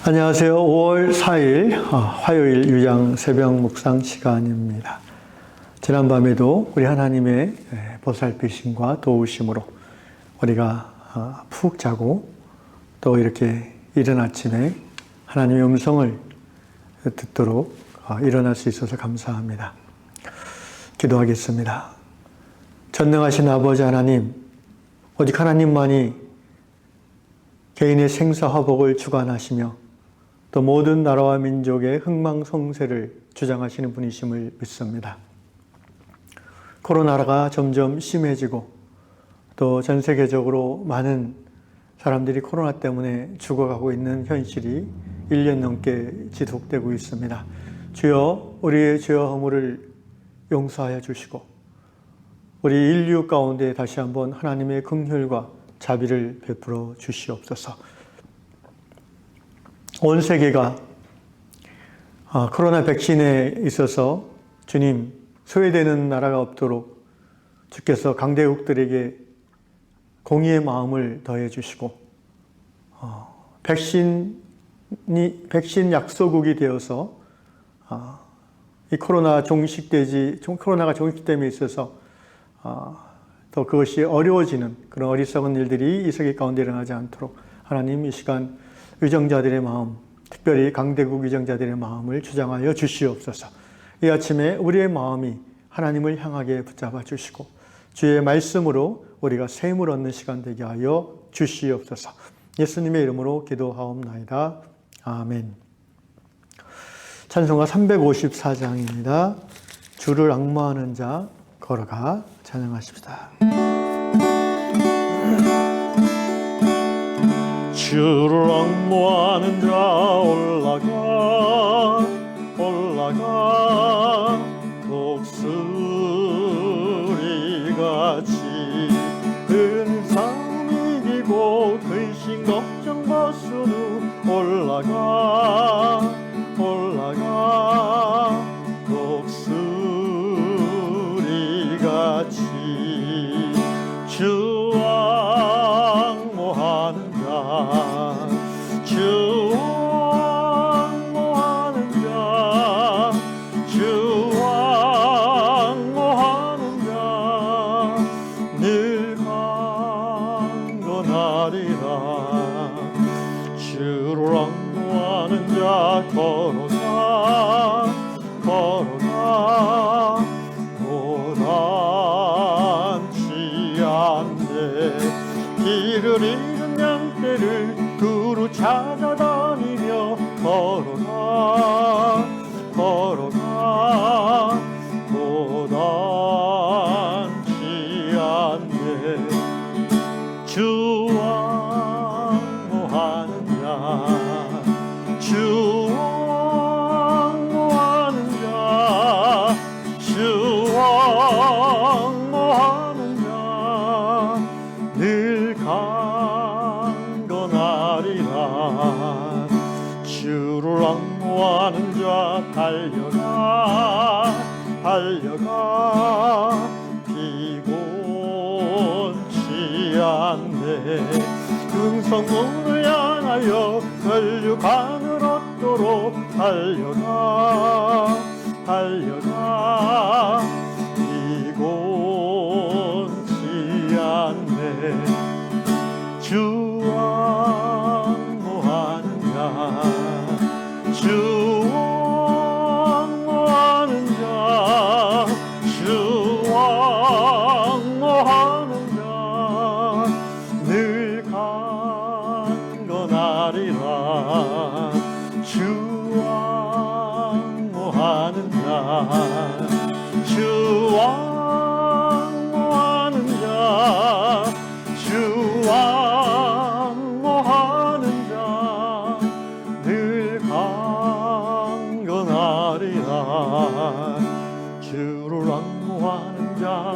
안녕하세요. 5월 4일 화요일 유양 새벽 묵상 시간입니다. 지난밤에도 우리 하나님의 보살피심과 도우심으로 우리가 푹 자고 또 이렇게 이른 아침에 하나님의 음성을 듣도록 일어날 수 있어서 감사합니다. 기도하겠습니다. 전능하신 아버지 하나님, 오직 하나님만이 개인의 생사화복을 주관하시며 또 모든 나라와 민족의 흥망성쇠를 주장하시는 분이심을 믿습니다. 코로나가 점점 심해지고 또 전 세계적으로 많은 사람들이 코로나 때문에 죽어가고 있는 현실이 1년 넘게 지속되고 있습니다. 주여, 우리의 죄와 허물을 용서하여 주시고 우리 인류 가운데 다시 한번 하나님의 긍휼과 자비를 베풀어 주시옵소서. 온 세계가 코로나 백신에 있어서 주님, 소외되는 나라가 없도록 주께서 강대국들에게 공의의 마음을 더해 주시고 백신 약소국이 되어서 이 코로나가 종식됨에 있어서 더 그것이 어려워지는 그런 어리석은 일들이 이 세계 가운데 일어나지 않도록 하나님 이 시간 의정자들의 마음, 특별히 강대국 의정자들의 마음을 주장하여 주시옵소서. 이 아침에 우리의 마음이 하나님을 향하게 붙잡아 주시고 주의 말씀으로 우리가 샘을 얻는 시간 되게 하여 주시옵소서. 예수님의 이름으로 기도하옵나이다. 아멘. 찬송가 354장입니다. 주를 앙모하는 자 걸어가 찬양하십시다. 주를 앙모하는 자 올라가 독수리같이 근사움 이기고 근심 걱정 벗은 후 올라가 독수리같이 주 앙모하는 늘 강건하리라. 주를 앙모하는 자 걸어가 고단치 않네. 길을 잃은 양떼를 두루 찾아다니며 걸어가 고단치 않네. 주 앙모하는 자 늘 강건하리라. 주를 앙모하는 자 달려가 피곤치 않네. 등성문을 향하여 혈육안을 얻도록 달려가 피곤치 않네. 주 앙모하는 자 늘 강건하리라. 주 앙모하는 자 늘 강건하리라. 주를 앙모하는 자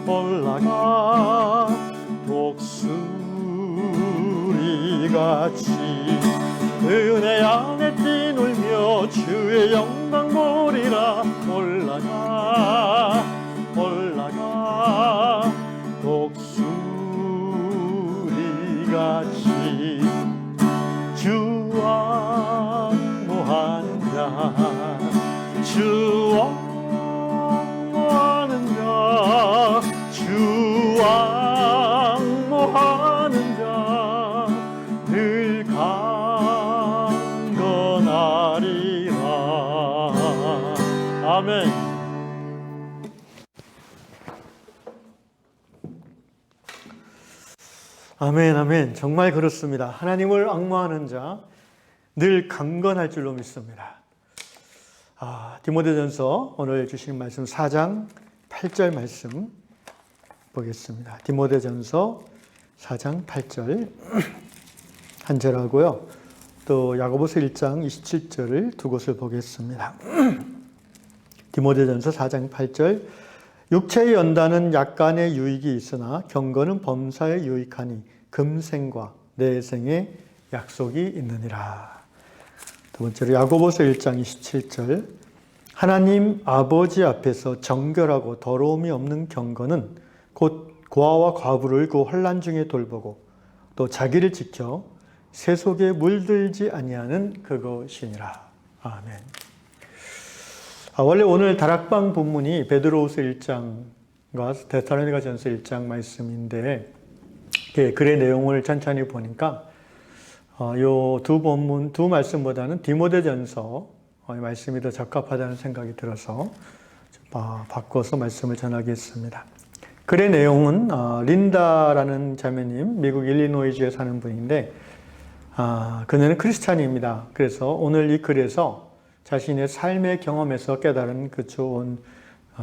올라가 독수리같이 은혜 안에 뛰놀며 주의 영광 보리라. 올라가 독수리같이 아멘, 아멘. 정말 그렇습니다. 하나님을 앙모하는 자 늘 강건할 줄로 믿습니다. 디모데전서 오늘 주신 말씀 4장 8절 말씀 보겠습니다. 디모데전서 4장 8절 한 절하고요. 또 야고보서 1장 27절을 두 곳을 보겠습니다. 디모데전서 4장 8절 육체의 연단은 약간의 유익이 있으나 경건은 범사에 유익하니 금생과 내생의 약속이 있느니라. 두 번째로 야고보서 1장 27절 하나님 아버지 앞에서 정결하고 더러움이 없는 경건은 곧 고아와 과부를 그 환난 중에 돌보고 또 자기를 지켜 세속에 물들지 아니하는 그것이니라. 아멘. 원래 오늘 다락방 본문이 베드로후서 1장과 데살로니가전서 1장 말씀인데 글의 내용을 천천히 보니까 요 두 본문, 두 말씀보다는 디모데전서 말씀이 더 적합하다는 생각이 들어서 바꿔서 말씀을 전하겠습니다. 글의 내용은 린다라는 자매님, 미국 일리노이주에 사는 분인데 그녀는 크리스찬입니다. 그래서 오늘 이 글에서 자신의 삶의 경험에서 깨달은 그 좋은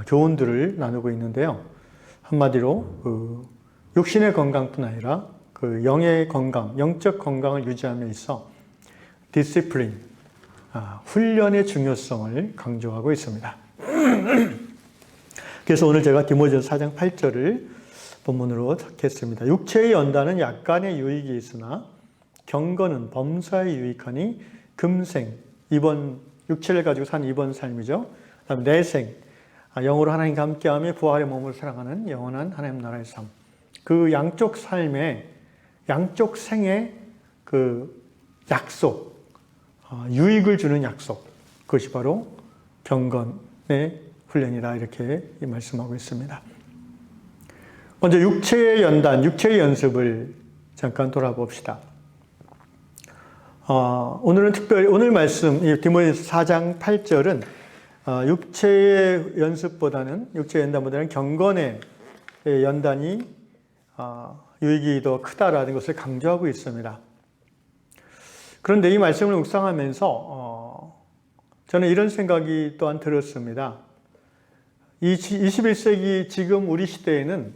교훈들을 나누고 있는데요. 한마디로 육신의 건강뿐 아니라 그 영의 건강, 영적 건강을 유지함에 있어 디시플린, 훈련의 중요성을 강조하고 있습니다. 그래서 오늘 제가 디모데전서 4장 8절을 본문으로 적겠습니다. 육체의 연단은 약간의 유익이 있으나 경건은 범사에 유익하니 금생, 이번 육체를 가지고 산 이번 삶이죠. 그다음 내생, 영으로 하나님과 함께하며 부활의 몸을 사랑하는 영원한 하나님 나라의 삶. 그 양쪽 삶의 양쪽 생의 그 약속, 유익을 주는 약속, 그것이 바로 경건의 훈련이다 이렇게 말씀하고 있습니다. 먼저 육체의 연단, 육체의 연습을 잠깐 돌아봅시다. 오늘은 특별히 오늘 말씀 디모데전서 4장 8절은 육체의 연습보다는 육체의 연단보다는 경건의 연단이 유익이 더 크다라는 것을 강조하고 있습니다. 그런데 이 말씀을 묵상하면서 저는 이런 생각이 또한 들었습니다. 21세기 지금 우리 시대에는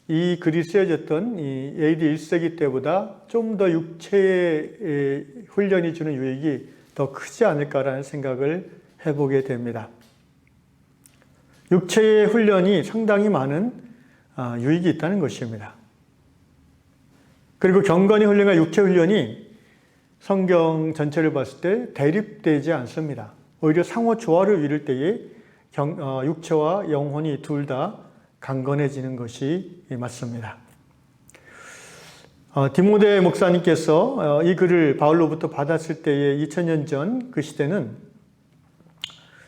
이 글이 쓰여졌던 이 AD 1세기 때보다 좀 더 육체의 훈련이 주는 유익이 더 크지 않을까라는 생각을 해보게 됩니다. 육체의 훈련이 상당히 많은 유익이 있다는 것입니다. 그리고 경건의 훈련과 육체 훈련이 성경 전체를 봤을 때 대립되지 않습니다. 오히려 상호 조화를 이룰 때에 육체와 영혼이 둘 다 강건해지는 것이 맞습니다. 디모데 목사님께서 이 글을 바울로부터 받았을 때의 2000년 전 그 시대는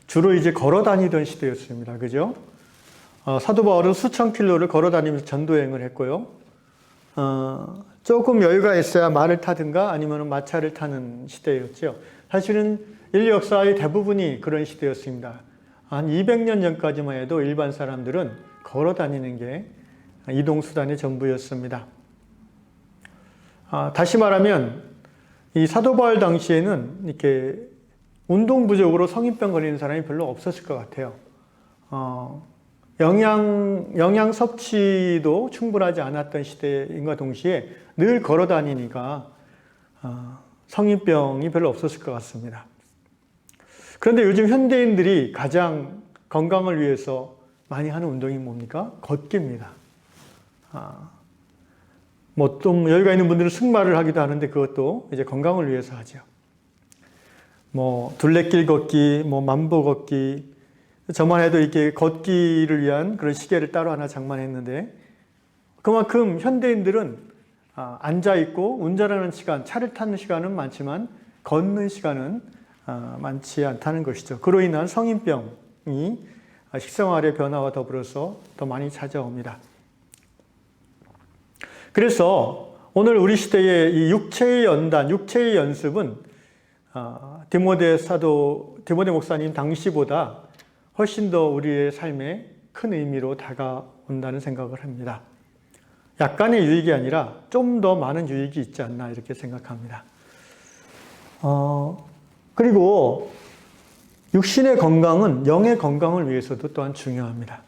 주로 이제 걸어 다니던 시대였습니다. 그죠? 사도 바울은 수천 킬로를 걸어 다니면서 전도여행을 했고요. 조금 여유가 있어야 말을 타든가 아니면 마차를 타는 시대였죠. 사실은 인류 역사의 대부분이 그런 시대였습니다. 한 200년 전까지만 해도 일반 사람들은 걸어 다니는 게 이동수단의 전부였습니다. 다시 말하면 이 사도 바울 당시에는 이렇게 운동 부족으로 성인병 걸리는 사람이 별로 없었을 것 같아요. 영양 섭취도 충분하지 않았던 시대인과 동시에 늘 걸어 다니니까 성인병이 별로 없었을 것 같습니다. 그런데 요즘 현대인들이 가장 건강을 위해서 많이 하는 운동이 뭡니까? 걷기입니다. 뭐 좀 여유가 있는 분들은 승마를 하기도 하는데 그것도 이제 건강을 위해서 하죠. 뭐 둘레길 걷기, 뭐 만보 걷기, 저만 해도 이렇게 걷기를 위한 그런 시계를 따로 하나 장만했는데 그만큼 현대인들은 앉아 있고 운전하는 시간, 차를 타는 시간은 많지만 걷는 시간은 많지 않다는 것이죠. 그로 인한 성인병이 식생활의 변화와 더불어서 더 많이 찾아옵니다. 그래서 오늘 우리 시대의 이 육체의 연단, 육체의 연습은 디모데 목사님 당시보다 훨씬 더 우리의 삶에 큰 의미로 다가온다는 생각을 합니다. 약간의 유익이 아니라 좀 더 많은 유익이 있지 않나 이렇게 생각합니다. 그리고 육신의 건강은 영의 건강을 위해서도 또한 중요합니다.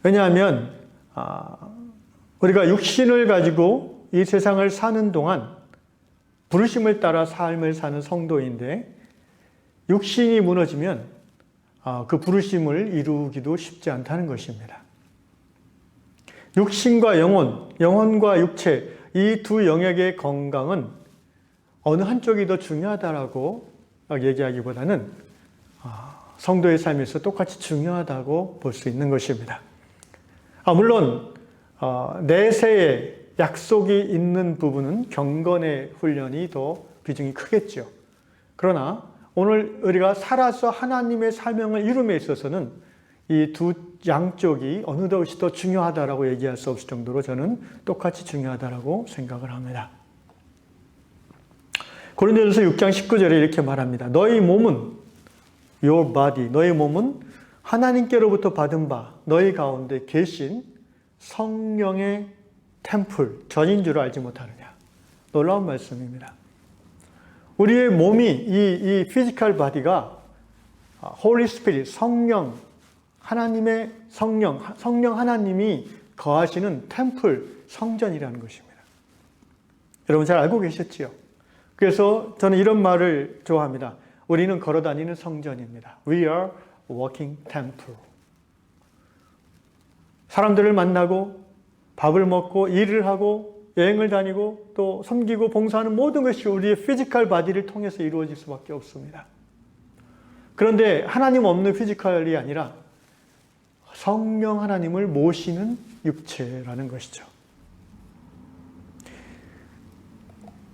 왜냐하면 우리가 육신을 가지고 이 세상을 사는 동안 부르심을 따라 삶을 사는 성도인데 육신이 무너지면 그 부르심을 이루기도 쉽지 않다는 것입니다. 육신과 영혼, 영혼과 육체 이 두 영역의 건강은 어느 한쪽이 더 중요하다라고 얘기하기보다는 성도의 삶에서 똑같이 중요하다고 볼 수 있는 것입니다. 물론 내세에 약속이 있는 부분은 경건의 훈련이 더 비중이 크겠죠. 그러나 오늘 우리가 살아서 하나님의 사명을 이룸에 있어서는 이 두 양쪽이 어느덧이 더 중요하다라고 얘기할 수 없을 정도로 저는 똑같이 중요하다라고 생각을 합니다. 고린도전서 6장 19절에 이렇게 말합니다. 너희 몸은 your body, 너희 몸은 하나님께로부터 받은 바 너희 가운데 계신 성령의 템플, 전인 줄 알지 못하느냐. 놀라운 말씀입니다. 우리의 몸이 이 피지컬 바디가 홀리 스피릿, 성령, 하나님의 성령 하나님이 거하시는 템플, 성전이라는 것입니다. 여러분 잘 알고 계셨지요? 그래서 저는 이런 말을 좋아합니다. 우리는 걸어다니는 성전입니다. We are walking temple. 사람들을 만나고 밥을 먹고 일을 하고 여행을 다니고 또 섬기고 봉사하는 모든 것이 우리의 피지컬 바디를 통해서 이루어질 수밖에 없습니다. 그런데 하나님 없는 피지컬이 아니라 성령 하나님을 모시는 육체라는 것이죠.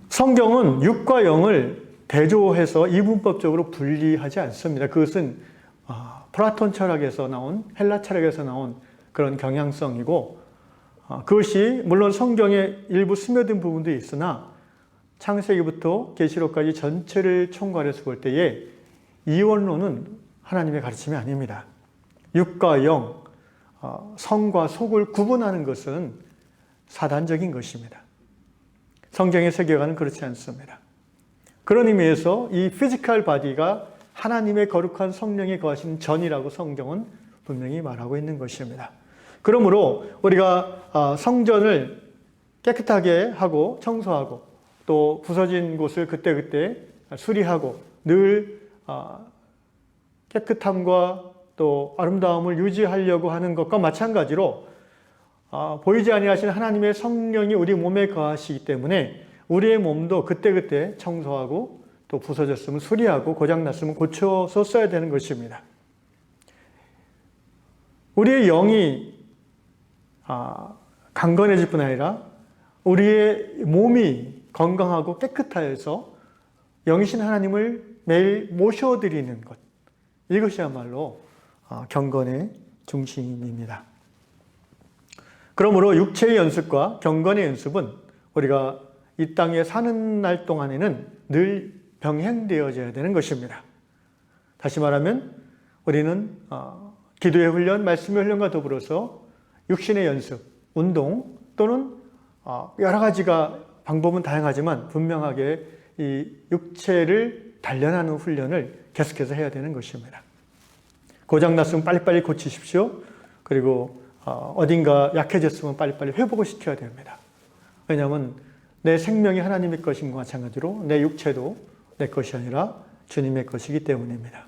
성경은 육과 영을 대조해서 이분법적으로 분리하지 않습니다. 그것은 플라톤 철학에서 나온, 헬라 철학에서 나온 그런 경향성이고 그것이 물론 성경에 일부 스며든 부분도 있으나 창세기부터 계시록까지 전체를 총괄해서 볼 때에 이원론은 하나님의 가르침이 아닙니다. 육과 영, 성과 속을 구분하는 것은 사단적인 것입니다. 성경의 세계관은 그렇지 않습니다. 그런 의미에서 이 피지컬 바디가 하나님의 거룩한 성령이 거하시는 전이라고 성경은 분명히 말하고 있는 것입니다. 그러므로 우리가 성전을 깨끗하게 하고 청소하고 또 부서진 곳을 그때그때 수리하고 늘 깨끗함과 또 아름다움을 유지하려고 하는 것과 마찬가지로 보이지 아니하시는 하나님의 성령이 우리 몸에 거하시기 때문에 우리의 몸도 그때그때 청소하고 또 부서졌으면 수리하고 고장났으면 고쳐서 써야 되는 것입니다. 우리의 영이 강건해질 뿐 아니라 우리의 몸이 건강하고 깨끗하여서 영이신 하나님을 매일 모셔드리는 것, 이것이야말로 경건의 중심입니다. 그러므로 육체의 연습과 경건의 연습은 우리가 이 땅에 사는 날 동안에는 늘 병행되어져야 되는 것입니다. 다시 말하면 우리는 기도의 훈련, 말씀의 훈련과 더불어서 육신의 연습, 운동 또는 여러 가지가 방법은 다양하지만 분명하게 이 육체를 단련하는 훈련을 계속해서 해야 되는 것입니다. 고장났으면 빨리빨리 고치십시오. 그리고 어딘가 약해졌으면 빨리빨리 회복을 시켜야 됩니다. 왜냐하면 내 생명이 하나님의 것인 것과 마찬가지로 내 육체도 내 것이 아니라 주님의 것이기 때문입니다.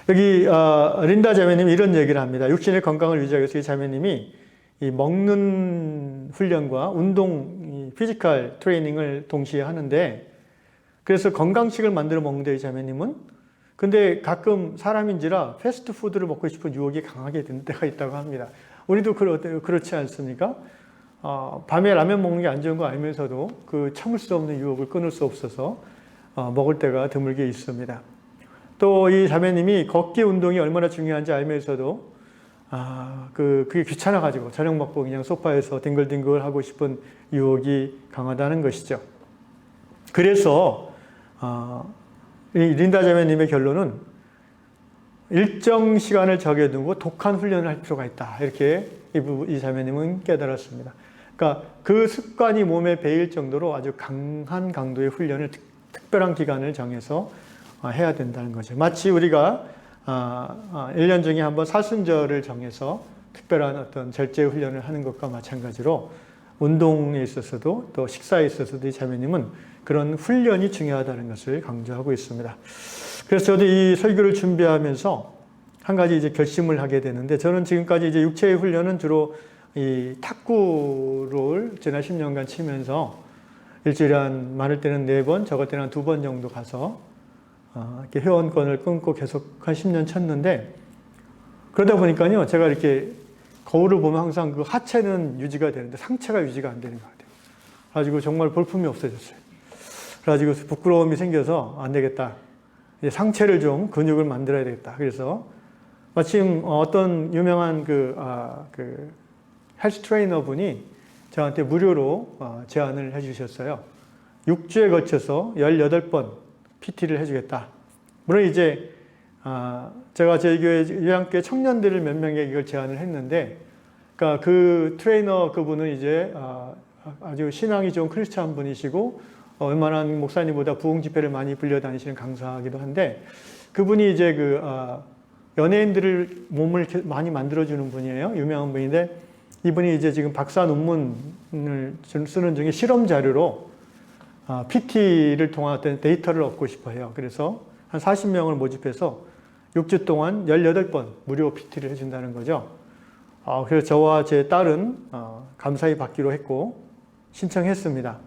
여기 린다 자매님이 이런 얘기를 합니다. 육신의 건강을 유지하기 위해서 이 자매님이 이 먹는 훈련과 운동, 피지컬 트레이닝을 동시에 하는데 그래서 건강식을 만들어 먹는데 이 자매님은 근데 가끔 사람인지라 패스트푸드를 먹고 싶은 유혹이 강하게 되는 때가 있다고 합니다. 우리도 그렇지 않습니까? 밤에 라면 먹는 게 안 좋은 거 알면서도 그 참을 수 없는 유혹을 끊을 수 없어서 먹을 때가 드물게 있습니다. 또 이 자매님이 걷기 운동이 얼마나 중요한지 알면서도 그게 귀찮아가지고 저녁 먹고 그냥 소파에서 뒹글뒹글 하고 싶은 유혹이 강하다는 것이죠. 그래서 이 린다 자매님의 결론은 일정 시간을 정해두고 독한 훈련을 할 필요가 있다. 이렇게 이 자매님은 깨달았습니다. 그러니까 그 습관이 몸에 배일 정도로 아주 강한 강도의 훈련을 특별한 기간을 정해서 해야 된다는 거죠. 마치 우리가 1년 중에 한번 사순절을 정해서 특별한 어떤 절제 훈련을 하는 것과 마찬가지로 운동에 있어서도 또 식사에 있어서도 이 자매님은 그런 훈련이 중요하다는 것을 강조하고 있습니다. 그래서 저도 이 설교를 준비하면서 한 가지 이제 결심을 하게 되는데, 저는 지금까지 이제 육체의 훈련은 주로 이 탁구를 지난 10년간 치면서 일주일에 한 많을 때는 4번, 적을 때는 한 2번 정도 가서 이렇게 회원권을 끊고 계속 한 10년 쳤는데, 그러다 보니까요, 제가 이렇게 거울을 보면 항상 그 하체는 유지가 되는데 상체가 유지가 안 되는 것 같아요. 그래가지고 정말 볼품이 없어졌어요. 그래가지고 부끄러움이 생겨서 안 되겠다. 이제 상체를 좀 근육을 만들어야 되겠다. 그래서 마침 어떤 유명한 그 헬스 트레이너 분이 저한테 무료로 제안을 해주셨어요. 6주에 걸쳐서 18번 PT를 해주겠다. 물론 이제 제가 저희 교회 요양교회 청년들을 몇 명에게 이걸 제안을 했는데, 그러니까 그 트레이너 그분은 이제 아주 신앙이 좋은 크리스찬 분이시고 웬만한 목사님보다 부흥 집회를 많이 불려다니시는 강사이기도 한데, 그분이 이제 그 연예인들을 몸을 많이 만들어주는 분이에요. 유명한 분인데, 이분이 이제 지금 박사 논문을 쓰는 중에 실험 자료로 PT를 통한 어떤 데이터를 얻고 싶어 해요. 그래서 한 40명을 모집해서 6주 동안 18번 무료 PT를 해준다는 거죠. 그래서 저와 제 딸은 감사히 받기로 했고 신청했습니다.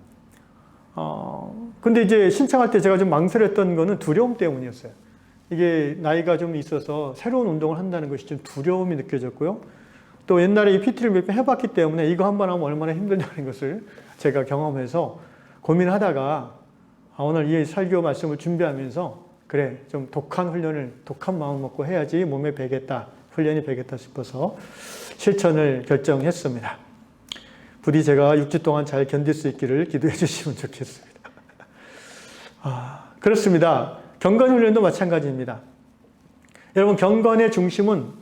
근데 이제 신청할 때 제가 좀 망설였던 거는 두려움 때문이었어요. 이게 나이가 좀 있어서 새로운 운동을 한다는 것이 좀 두려움이 느껴졌고요. 또 옛날에 이 PT를 몇 번 해봤기 때문에 이거 한 번 하면 얼마나 힘들다는 것을 제가 경험해서 고민하다가 오늘 이 설교 말씀을 준비하면서 그래, 좀 독한 마음 먹고 해야지 몸에 배겠다, 훈련이 배겠다 싶어서 실천을 결정했습니다. 부디 제가 6주 동안 잘 견딜 수 있기를 기도해 주시면 좋겠습니다. 그렇습니다. 경건 훈련도 마찬가지입니다. 여러분, 경건의 중심은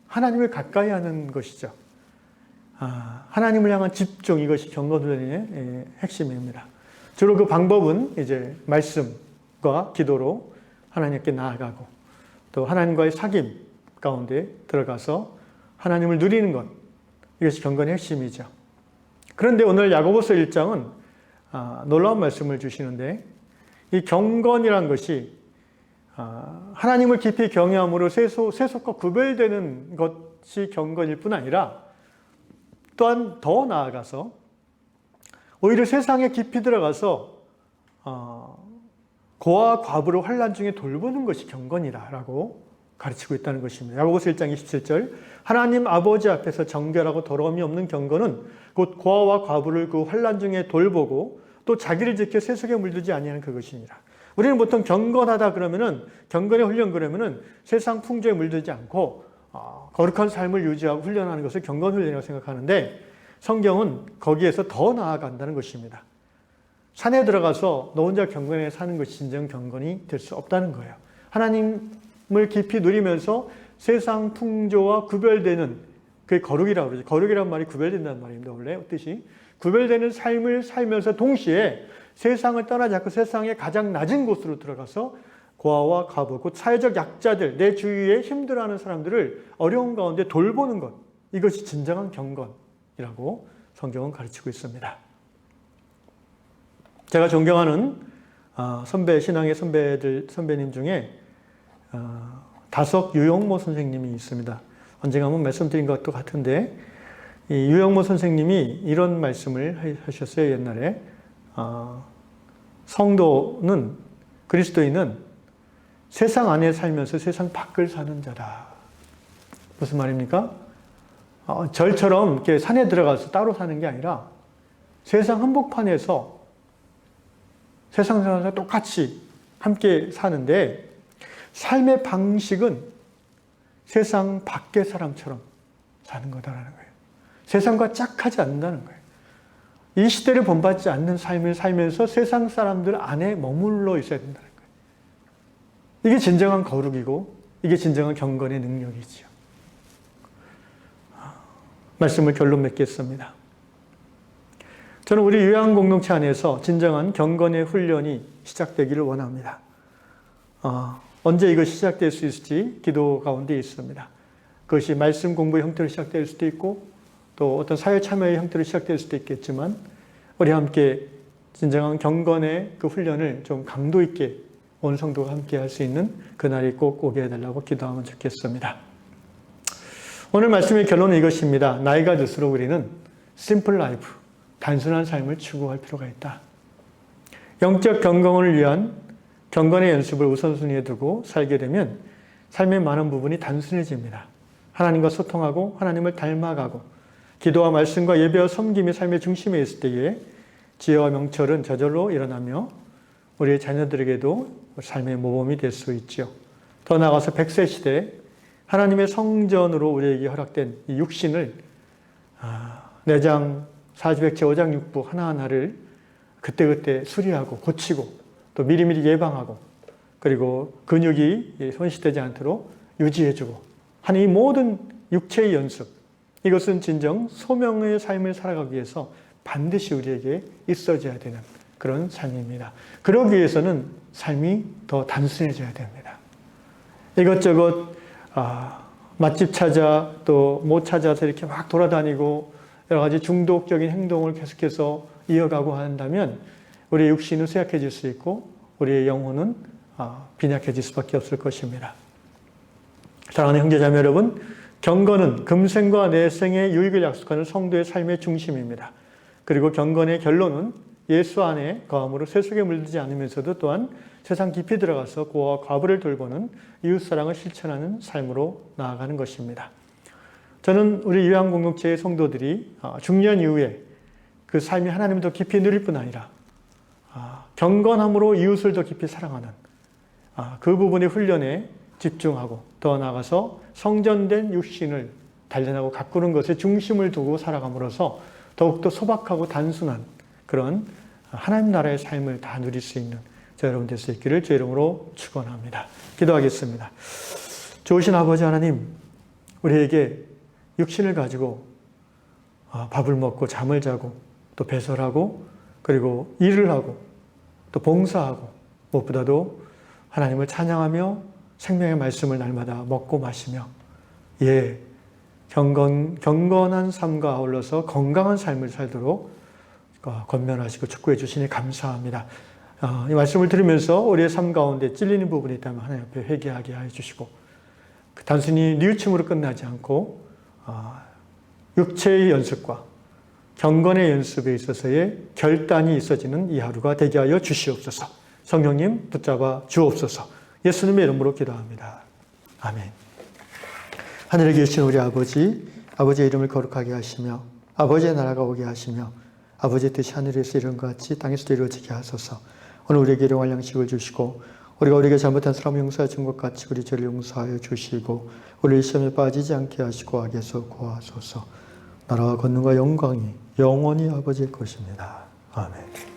하나님을 가까이 하는 것이죠. 하나님을 향한 집중, 이것이 경건 훈련의 핵심입니다. 주로 그 방법은 이제 말씀과 기도로 하나님께 나아가고 또 하나님과의 사귐 가운데 들어가서 하나님을 누리는 것, 이것이 경건의 핵심이죠. 그런데 오늘 야고보서 1장은 놀라운 말씀을 주시는데, 이 경건이란 것이 하나님을 깊이 경외함으로 세속과 구별되는 것이 경건일 뿐 아니라 또한 더 나아가서 오히려 세상에 깊이 들어가서 고아와 과부를 환난 중에 돌보는 것이 경건이라고 가르치고 있다는 것입니다. 야고보서 1장 27절, 하나님 아버지 앞에서 정결하고 더러움이 없는 경건은 곧 고아와 과부를 그 환난 중에 돌보고 또 자기를 지켜 세속에 물들지 아니하는 그것이니라. 우리는 보통 경건하다 그러면은, 경건의 훈련 그러면은 세상 풍조에 물들지 않고 거룩한 삶을 유지하고 훈련하는 것을 경건 훈련이라고 생각하는데, 성경은 거기에서 더 나아간다는 것입니다. 산에 들어가서 너 혼자 경건에 사는 것이 진정 경건이 될 수 없다는 거예요. 하나님을 깊이 누리면서 세상 풍조와 구별되는, 그게 거룩이라고 그러죠. 거룩이란 말이 구별된다는 말입니다. 원래 뜻이 구별되는 삶을 살면서 동시에 세상을 떠나지 않고 세상의 가장 낮은 곳으로 들어가서 고아와 과부, 곧 사회적 약자들, 내 주위에 힘들어하는 사람들을 어려운 가운데 돌보는 것, 이것이 진정한 경건이라고 성경은 가르치고 있습니다. 제가 존경하는 신앙의 선배님 중에 다석 유영모 선생님이 있습니다. 언젠가 한번 말씀드린 것도 같은데, 이 유영모 선생님이 이런 말씀을 하셨어요. 옛날에 성도는, 그리스도인은 세상 안에 살면서 세상 밖을 사는 자다. 무슨 말입니까? 절처럼 이렇게 산에 들어가서 따로 사는 게 아니라 세상 한복판에서 세상 사람과 똑같이 함께 사는데, 삶의 방식은 세상 밖의 사람처럼 사는 거다라는 거예요. 세상과 짝하지 않는다는 거예요. 이 시대를 본받지 않는 삶을 살면서 세상 사람들 안에 머물러 있어야 된다는 거예요. 이게 진정한 거룩이고 이게 진정한 경건의 능력이지요. 말씀을 결론 맺겠습니다. 저는 우리 요양 공동체 안에서 진정한 경건의 훈련이 시작되기를 원합니다. 언제 이것이 시작될 수 있을지 기도 가운데 있습니다. 그것이 말씀 공부의 형태로 시작될 수도 있고 또 어떤 사회 참여의 형태로 시작될 수도 있겠지만 우리 함께 진정한 경건의 그 훈련을 좀 강도 있게 온 성도가 함께 할 수 있는 그날이 꼭 오게 해달라고 기도하면 좋겠습니다. 오늘 말씀의 결론은 이것입니다. 나이가 들수록 우리는 심플 라이프, 단순한 삶을 추구할 필요가 있다. 영적 경건을 위한 경건의 연습을 우선순위에 두고 살게 되면 삶의 많은 부분이 단순해집니다. 하나님과 소통하고 하나님을 닮아가고 기도와 말씀과 예배와 섬김이 삶의 중심에 있을 때에 지혜와 명철은 저절로 일어나며 우리의 자녀들에게도 삶의 모범이 될 수 있죠. 더 나아가서 100세 시대에 하나님의 성전으로 우리에게 허락된 이 육신을 내장, 사지백체, 오장육부 하나하나를 그때그때 수리하고 고치고 또 미리미리 예방하고 그리고 근육이 손실되지 않도록 유지해주고 하는 이 모든 육체의 연습, 이것은 진정 소명의 삶을 살아가기 위해서 반드시 우리에게 있어져야 되는 그런 삶입니다. 그러기 위해서는 삶이 더 단순해져야 됩니다. 이것저것 맛집 찾아 또 못 찾아서 이렇게 막 돌아다니고 여러 가지 중독적인 행동을 계속해서 이어가고 한다면 우리의 육신은 쇠약해질 수 있고 우리의 영혼은 빈약해질 수밖에 없을 것입니다. 사랑하는 형제자매 여러분, 경건은 금생과 내생의 유익을 약속하는 성도의 삶의 중심입니다. 그리고 경건의 결론은 예수 안에 거함으로 세속에 물들지 않으면서도 또한 세상 깊이 들어가서 고아와 과부를 돌보는 이웃사랑을 실천하는 삶으로 나아가는 것입니다. 저는 우리 요양 공동체의 성도들이 중년 이후에 그 삶이 하나님을 더 깊이 누릴 뿐 아니라 경건함으로 이웃을 더 깊이 사랑하는 그 부분의 훈련에 집중하고 더 나아가서 성전된 육신을 단련하고 가꾸는 것에 중심을 두고 살아감으로써 더욱더 소박하고 단순한 그런 하나님 나라의 삶을 다 누릴 수 있는 저 여러분 될 수 있기를 주 이름으로 축원합니다. 기도하겠습니다. 좋으신 아버지 하나님, 우리에게 육신을 가지고 밥을 먹고 잠을 자고 또 배설하고 그리고 일을 하고 또 봉사하고 무엇보다도 하나님을 찬양하며 생명의 말씀을 날마다 먹고 마시며 경건한 삶과 아울러서 건강한 삶을 살도록 권면하시고 축복해 주시니 감사합니다. 이 말씀을 들으면서 우리의 삶 가운데 찔리는 부분이 있다면 하나님 앞에 회개하게 해 주시고 단순히 뉘우침으로 끝나지 않고 육체의 연습과 경건의 연습에 있어서의 결단이 있어지는 이 하루가 되게 하여 주시옵소서. 성령님 붙잡아 주옵소서. 예수님의 이름으로 기도합니다. 아멘. 하늘에 계신 우리 아버지, 아버지의 이름을 거룩하게 하시며 아버지의 나라가 오게 하시며 아버지의 뜻이 하늘에서 이룬 것 같이 땅에서도 이루어지게 하소서. 오늘 우리에게 일용할 양식을 주시고 우리가 우리에게 잘못한 사람 용서해 준 것 같이 우리 죄를 용서하여 주시고 우리 시험에 빠지지 않게 하시고 악에서 구하소서. 나라와 권능과 영광이 영원히 아버지의 것입니다. 아멘.